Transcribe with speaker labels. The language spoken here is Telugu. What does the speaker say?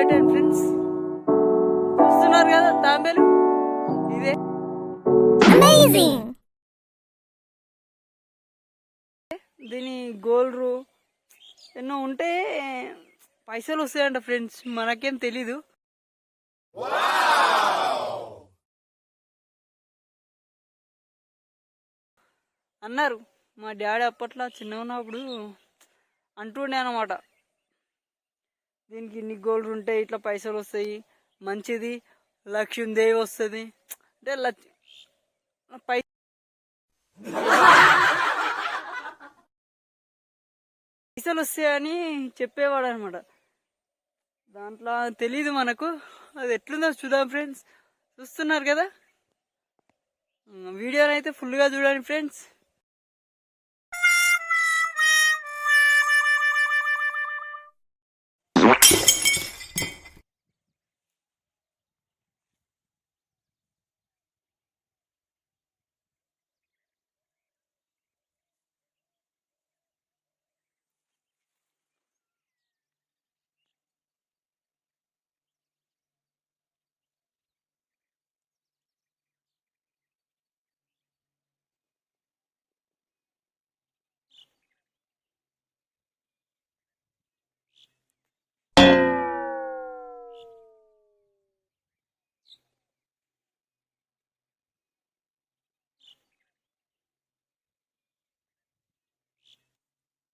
Speaker 1: పెట్టండి ఫ్రెండ్స్. చూస్తున్నారు కదా తాంబేలు, ఇదే దీని గోల్డ్ ఎన్నో ఉంటే పైసలు వస్తాయంట ఫ్రెండ్స్, మనకేం తెలీదు. అన్నారు మా డాడీ అప్పట్లో చిన్నగా ఉన్నప్పుడు అంటుండే అనమాట, దీనికి ఇన్ని గోల్డ్ ఉంటే ఇట్లా పైసలు వస్తాయి, మంచిది, లక్ష్మీదేవి వస్తుంది అంటే పైసలు వస్తాయని చెప్పేవాడు అనమాట. దాంట్లో తెలీదు మనకు, అది ఎట్లుందో చూద్దాం ఫ్రెండ్స్. చూస్తున్నారు కదా, వీడియోని అయితే ఫుల్గా చూడండి ఫ్రెండ్స్.